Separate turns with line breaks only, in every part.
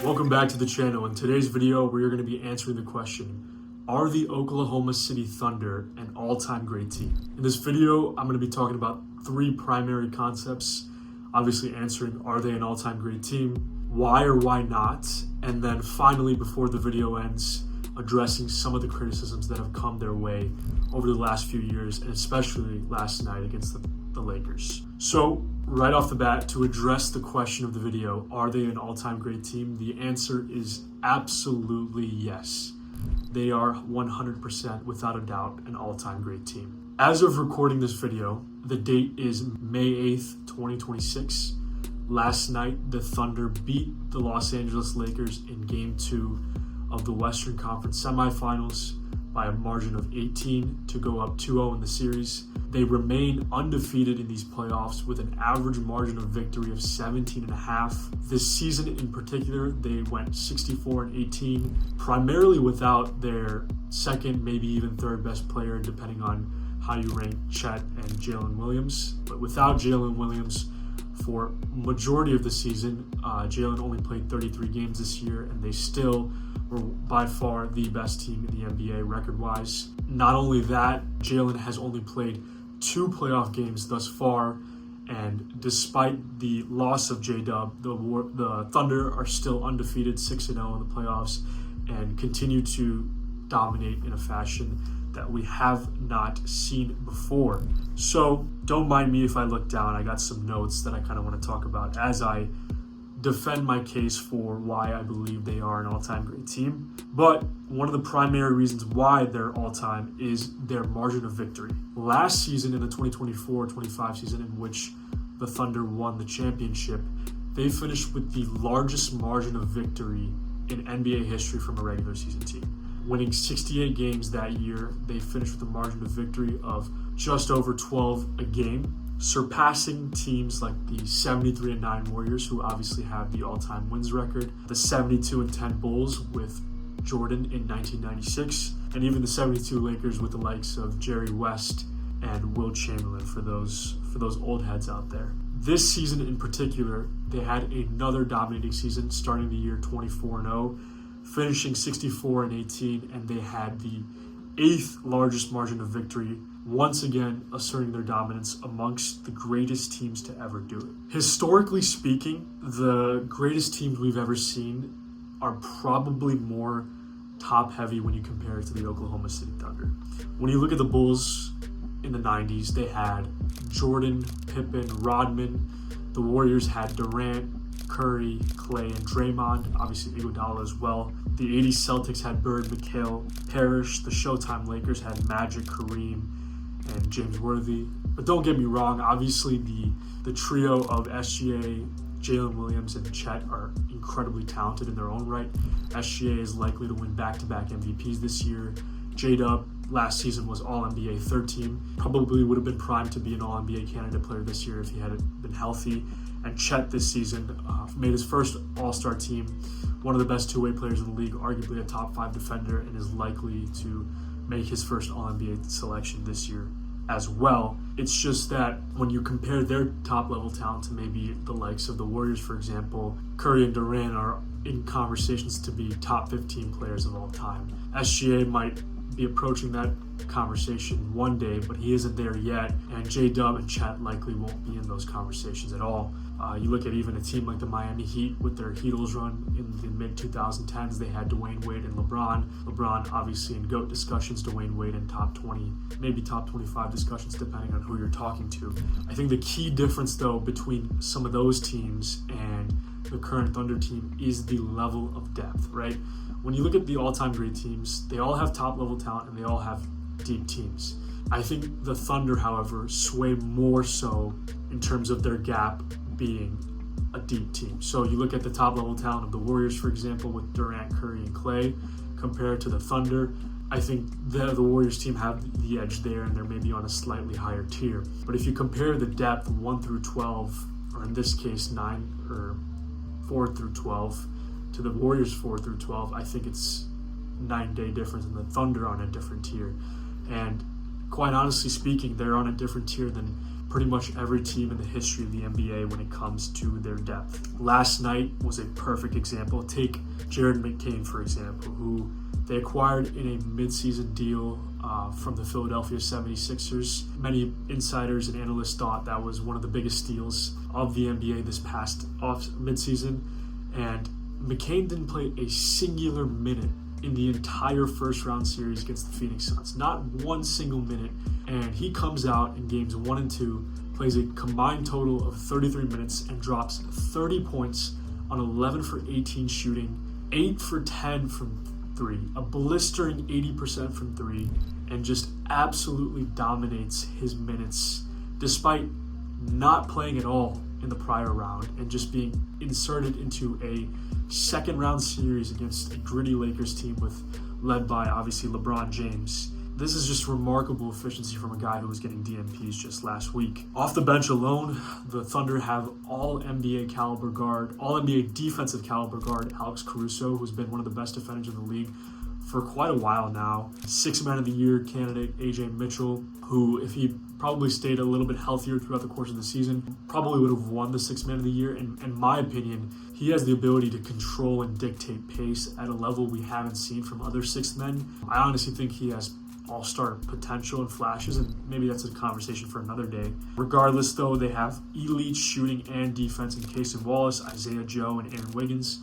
Welcome back to the channel. In today's video, we are going to be answering the question, are the Oklahoma City Thunder an all-time great team? In this video, I'm going to be talking about three primary concepts, obviously answering, are they an all-time great team? Why or why not? And then finally, before the video ends, addressing some of the criticisms that have come their way over the last few years, and especially last night against the Lakers. So, right off the bat, to address the question of the video, are they an all-time great team? The answer is absolutely yes. They are 100% without a doubt an all-time great team. As of recording this video, the date is May 8th, 2026. Last night, the Thunder beat the Los Angeles Lakers in Game 2 of the Western Conference semifinals by a margin of 18 to go up 2-0 in the series. They remain undefeated in these playoffs with an average margin of victory of 17.5. This season in particular, they went 64-18, primarily without their second, maybe even third best player, depending on how you rank Chet and Jalen Williams. But without Jalen Williams, for majority of the season, Jalen only played 33 games this year, and they still were by far the best team in the NBA record-wise. Not only that, Jalen has only played 2 playoff games thus far, and despite the loss of J-Dub, the Thunder are still undefeated, 6-0 in the playoffs, and continue to dominate in a fashion that we have not seen before. So don't mind me if I look down. I got some notes that I kind of want to talk about as I defend my case for why I believe they are an all-time great team. But one of the primary reasons why they're all-time is their margin of victory. Last season, in the 2024-25 season, in which the Thunder won the championship, they finished with the largest margin of victory in NBA history from a regular season team. Winning 68 games that year, they finished with a margin of victory of just over 12 a game, surpassing teams like the 73-9 Warriors, who obviously have the all-time wins record, the 72-10 Bulls with Jordan in 1996, and even the 72 Lakers with the likes of Jerry West and Will Chamberlain for those old heads out there. This season in particular, they had another dominating season, starting the year 24-0, finishing 64-18, and they had the 8th largest margin of victory, once again asserting their dominance amongst the greatest teams to ever do it. Historically speaking, the greatest teams we've ever seen are probably more top-heavy when you compare it to the Oklahoma City Thunder. When you look at the Bulls in the 90s, they had Jordan, Pippen, Rodman. The Warriors had Durant, Curry, Clay, and Draymond, obviously Iguodala as well. The 80s Celtics had Bird, McHale, Parrish. The Showtime Lakers had Magic, Kareem, and James Worthy. But don't get me wrong, obviously the trio of SGA, Jalen Williams, and Chet are incredibly talented in their own right. SGA is likely to win back-to-back MVPs this year. J-Dub last season was All-NBA third team. Probably would have been primed to be an All-NBA candidate player this year if he had been healthy. And Chet this season made his first All-Star team, one of the best two-way players in the league, arguably a top 5 defender, and is likely to make his first All-NBA selection this year as well. It's just that when you compare their top-level talent to maybe the likes of the Warriors, for example, Curry and Durant are in conversations to be top 15 players of all time. SGA might be approaching that conversation one day, but he isn't there yet, and J-Dub and Chet likely won't be in those conversations at all. You look at even a team like the Miami Heat with their Heatles run in the mid-2010s, they had Dwayne Wade and LeBron. LeBron obviously in GOAT discussions, Dwayne Wade in top 20, maybe top 25 discussions depending on who you're talking to. I think the key difference though between some of those teams and the current Thunder team is the level of depth, right? When you look at the all-time great teams, they all have top-level talent and they all have deep teams. I think the Thunder, however, sway more so in terms of their gap being a deep team. So you look at the top-level talent of the Warriors, for example, with Durant, Curry, and Clay, compared to the Thunder. I think the Warriors team have the edge there, and they're maybe on a slightly higher tier. But if you compare the depth 1 through 12, or in this case 9 or 4 through 12, to the Warriors 4 through 12, I think it's 9-day difference, and the Thunder on a different tier. And quite honestly speaking, they're on a different tier than pretty much every team in the history of the NBA when it comes to their depth. Last night was a perfect example. Take Jared McCain, for example, who they acquired in a midseason deal from the Philadelphia 76ers. Many insiders and analysts thought that was one of the biggest steals of the NBA this past midseason. And McCain didn't play a singular minute in the entire first round series against the Phoenix Suns. Not one single minute. And he comes out in games 1 and 2, plays a combined total of 33 minutes and drops 30 points on 11 for 18 shooting, 8 for 10 from 3, a blistering 80% from 3, and just absolutely dominates his minutes despite not playing at all in the prior round and just being inserted into a second round series against a gritty Lakers team led by obviously LeBron James. This is just remarkable efficiency from a guy who was getting DNPs just last week. Off the bench alone, the Thunder have all NBA defensive caliber guard Alex Caruso, who's been one of the best defenders in the league for quite a while now. Sixth Man of the Year candidate AJ Mitchell, who, if he probably stayed a little bit healthier throughout the course of the season, probably would have won the Sixth Man of the Year. And in my opinion, he has the ability to control and dictate pace at a level we haven't seen from other sixth men. I honestly think he has all-star potential and flashes, and maybe that's a conversation for another day. Regardless, though, they have elite shooting and defense in Casey Wallace, Isaiah Joe, and Aaron Wiggins.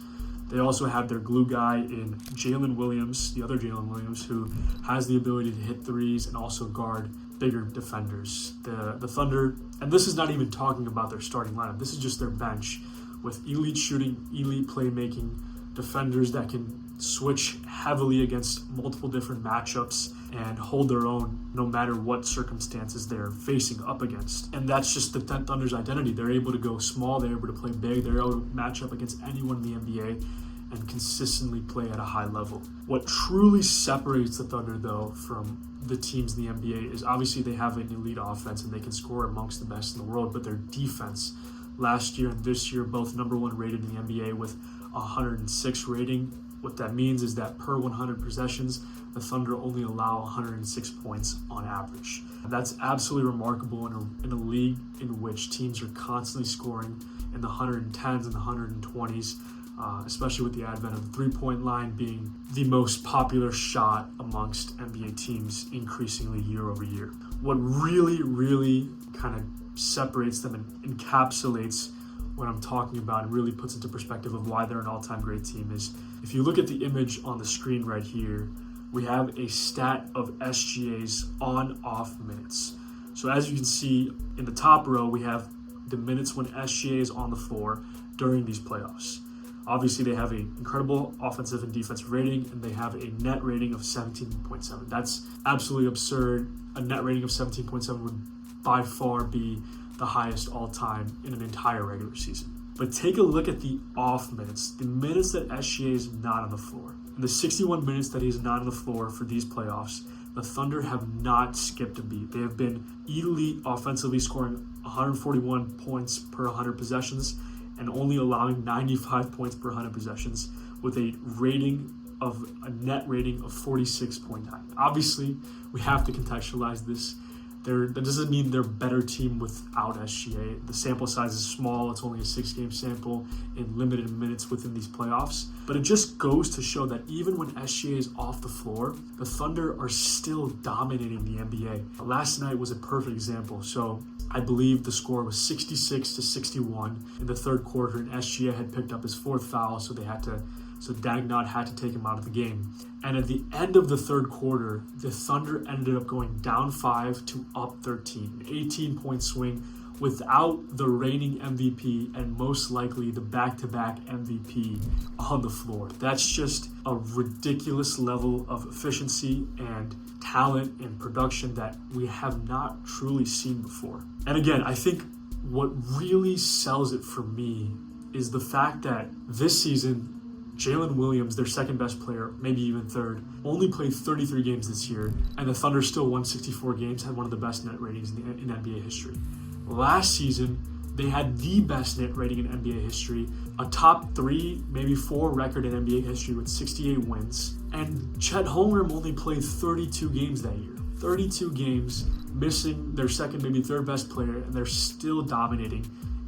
They also have their glue guy in Jalen Williams, the other Jalen Williams, who has the ability to hit threes and also guard bigger defenders. The Thunder, and this is not even talking about their starting lineup, this is just their bench with elite shooting, elite playmaking, defenders that can switch heavily against multiple different matchups and hold their own no matter what circumstances they're facing up against. And that's just the Thunder's identity. They're able to go small, they're able to play big, they're able to match up against anyone in the NBA and consistently play at a high level. What truly separates the Thunder, though, from the teams in the NBA is obviously they have an elite offense and they can score amongst the best in the world, but their defense last year and this year both number 1 rated in the NBA with 106 rating. What that means is that per 100 possessions, the Thunder only allow 106 points on average. That's absolutely remarkable in a league in which teams are constantly scoring in the 110s and the 120s, especially with the advent of the three-point line being the most popular shot amongst NBA teams increasingly year over year. What really, really kind of separates them and encapsulates what I'm talking about and really puts into perspective of why they're an all-time great team is if you look at the image on the screen right here, we have a stat of SGA's on-off minutes. So as you can see in the top row, we have the minutes when SGA is on the floor during these playoffs. Obviously, they have an incredible offensive and defensive rating, and they have a net rating of 17.7. That's absolutely absurd. A net rating of 17.7 would by far be the highest all-time in an entire regular season. But take a look at the off minutes, the minutes that SGA is not on the floor. In the 61 minutes that he's not on the floor for these playoffs, the Thunder have not skipped a beat. They have been elite offensively, scoring 141 points per 100 possessions and only allowing 95 points per 100 possessions with a net rating of 46.9. Obviously, we have to contextualize this. That doesn't mean they're a better team without SGA. The sample size is small. It's only a 6-game sample in limited minutes within these playoffs. But it just goes to show that even when SGA is off the floor, the Thunder are still dominating the NBA. Last night was a perfect example. So I believe the score was 66-61 in the third quarter, and SGA had picked up his 4th foul, so Dagnott had to take him out of the game. And at the end of the third quarter, the Thunder ended up going down 5 to up 13. An 18-point swing without the reigning MVP and most likely the back-to-back MVP on the floor. That's just a ridiculous level of efficiency and talent and production that we have not truly seen before. And again, I think what really sells it for me is the fact that this season, Jalen Williams, their second best player, maybe even third, only played 33 games this year, and the Thunder still won 64 games, had one of the best net ratings in NBA history. Last season, they had the best net rating in NBA history, a top 3, maybe 4 record in NBA history with 68 wins, and Chet Holmgren only played 32 games that year. 32 games, missing their second, maybe third best player, and they're still dominating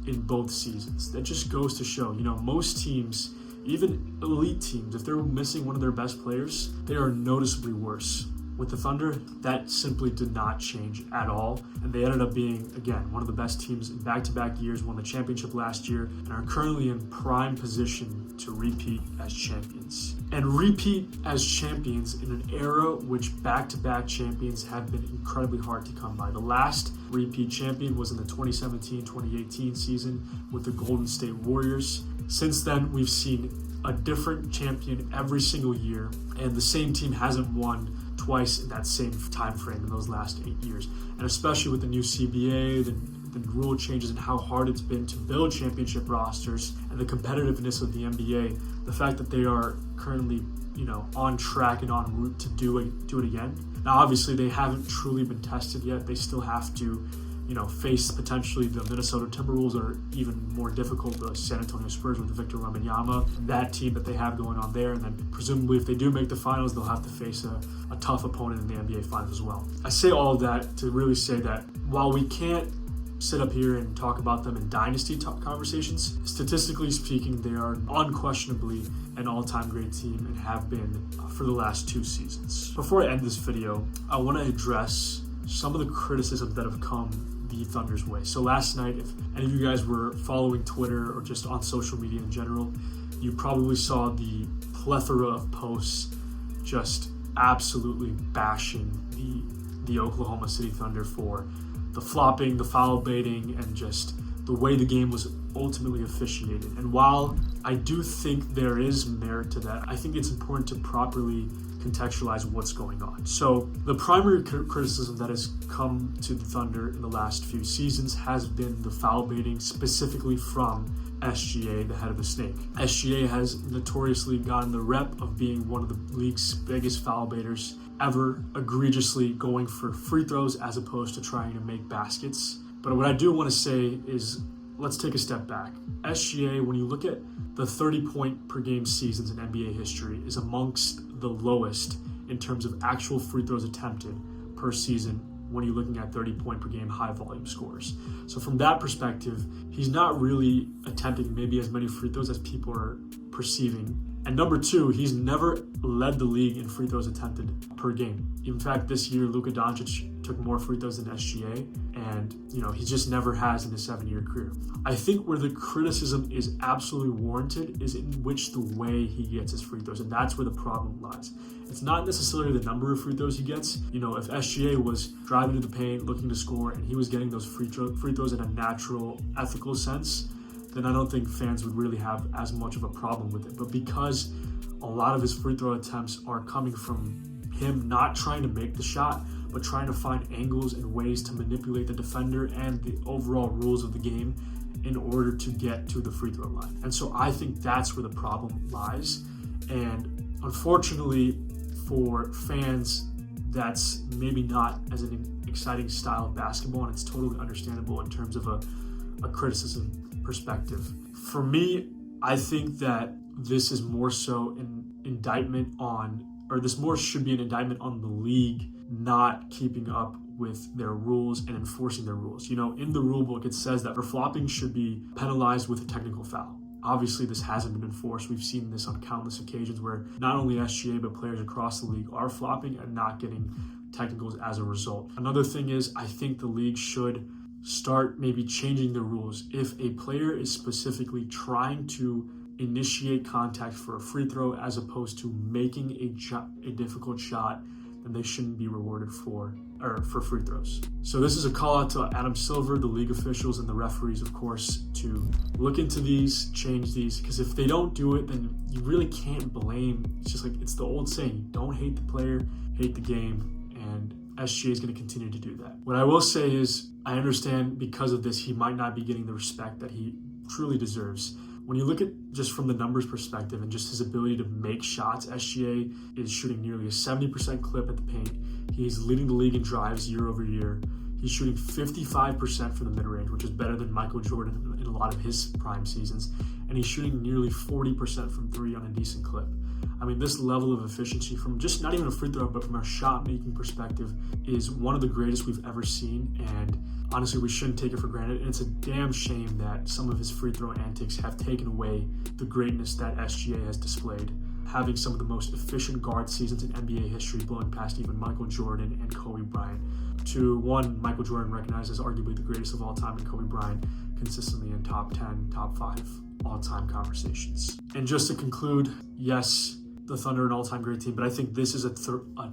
in both seasons. That just goes to show, most teams, even elite teams, if they're missing one of their best players, they are noticeably worse. With the Thunder, that simply did not change at all, and they ended up being, again, one of the best teams in back-to-back years, won the championship last year, and are currently in prime position to repeat as champions. And repeat as champions in an era which back-to-back champions have been incredibly hard to come by. The last repeat champion was in the 2017-2018 season with the Golden State Warriors. Since then, we've seen a different champion every single year, and the same team hasn't won twice in that same time frame in those last 8 years. And especially with the new CBA, the rule changes, and how hard it's been to build championship rosters, and the competitiveness of the NBA, the fact that they are currently, on track and en route to do it again. Now, obviously, they haven't truly been tested yet. They still have to, face potentially the Minnesota Timberwolves, or even more difficult, the San Antonio Spurs with Victor Wembanyama, that team that they have going on there. And then presumably if they do make the finals, they'll have to face a tough opponent in the NBA finals as well. I say all of that to really say that while we can't sit up here and talk about them in dynasty conversations, statistically speaking, they are unquestionably an all-time great team and have been for the last 2 seasons. Before I end this video, I want to address some of the criticisms that have come the Thunder's way. So last night, if any of you guys were following Twitter or just on social media in general, you probably saw the plethora of posts just absolutely bashing the Oklahoma City Thunder for the flopping, the foul baiting, and just the way the game was ultimately officiated. And while I do think there is merit to that, I think it's important to properly contextualize what's going on. So the primary criticism that has come to the Thunder in the last few seasons has been the foul baiting, specifically from SGA, the head of the snake. SGA has notoriously gotten the rep of being one of the league's biggest foul baiters ever, egregiously going for free throws as opposed to trying to make baskets. But what I do want to say is, let's take a step back. SGA, when you look at the 30-point per game seasons in NBA history, is amongst the lowest in terms of actual free throws attempted per season when you're looking at 30-point per game high volume scores. So from that perspective, he's not really attempting maybe as many free throws as people are perceiving. And number 2, he's never led the league in free throws attempted per game. In fact, this year, Luka Doncic took more free throws than SGA, and he just never has in his 7-year career. I think where the criticism is absolutely warranted is in which the way he gets his free throws, and that's where the problem lies. It's not necessarily the number of free throws he gets. If SGA was driving to the paint, looking to score, and he was getting those free throws in a natural, ethical sense, then I don't think fans would really have as much of a problem with it. But because a lot of his free throw attempts are coming from him not trying to make the shot, but trying to find angles and ways to manipulate the defender and the overall rules of the game in order to get to the free throw line. And so I think that's where the problem lies. And unfortunately for fans, that's maybe not as an exciting style of basketball, and it's totally understandable in terms of a criticism perspective. For me, I think that this is more so an indictment on, or this more should be an indictment on the league not keeping up with their rules and enforcing their rules. In the rule book, it says that for flopping should be penalized with a technical foul. Obviously, this hasn't been enforced. We've seen this on countless occasions where not only SGA, but players across the league are flopping and not getting technicals as a result. Another thing is, I think the league should start maybe changing the rules. If a player is specifically trying to initiate contact for a free throw as opposed to making a difficult shot, then they shouldn't be rewarded for free throws. So this is a call out to Adam Silver, the league officials, and the referees, of course, to look into these, change these, because if they don't do it, then you really can't blame. It's just like, it's the old saying, don't hate the player, hate the game, and SGA is going to continue to do that. What I will say is, I understand because of this, he might not be getting the respect that he truly deserves. When you look at just from the numbers perspective and just his ability to make shots, SGA is shooting nearly a 70% clip at the paint. He's leading the league in drives year over year. He's shooting 55% from the mid-range, which is better than Michael Jordan in a lot of his prime seasons. And he's shooting nearly 40% from 3 on a decent clip. I mean, this level of efficiency from just not even a free throw, but from a shot making perspective is one of the greatest we've ever seen. And honestly, we shouldn't take it for granted. And it's a damn shame that some of his free throw antics have taken away the greatness that SGA has displayed, having some of the most efficient guard seasons in NBA history, blowing past even Michael Jordan and Kobe Bryant. To one, Michael Jordan recognized as arguably the greatest of all time, and Kobe Bryant consistently in top 10, top 5 all-time conversations. And just to conclude, yes, the Thunder are an all-time great team, but I think this is a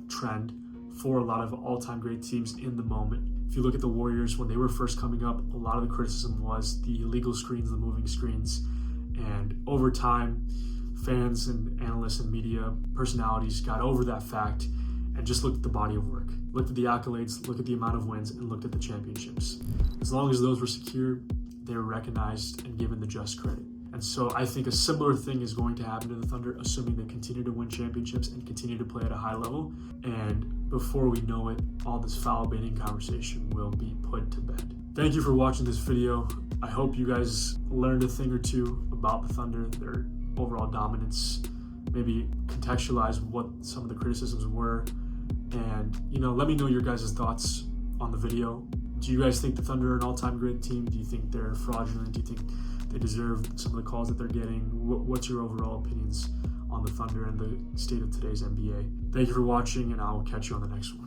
trend for a lot of all-time great teams in the moment. If you look at the Warriors, when they were first coming up, a lot of the criticism was the illegal screens, the moving screens, and over time, fans and analysts and media personalities got over that fact and just looked at the body of work, looked at the accolades, looked at the amount of wins, and looked at the championships. As long as those were secure, they were recognized and given the just credit. And so I think a similar thing is going to happen to the Thunder, assuming they continue to win championships and continue to play at a high level. And before we know it, all this foul baiting conversation will be put to bed. Thank you for watching this video. I hope you guys learned a thing or two about the Thunder, their overall dominance, maybe contextualize what some of the criticisms were. And, let me know your guys' thoughts on the video. Do you guys think the Thunder are an all-time great team? Do you think they're fraudulent? Do you think they deserve some of the calls that they're getting? What's your overall opinions on the Thunder and the state of today's NBA? Thank you for watching, and I will catch you on the next one.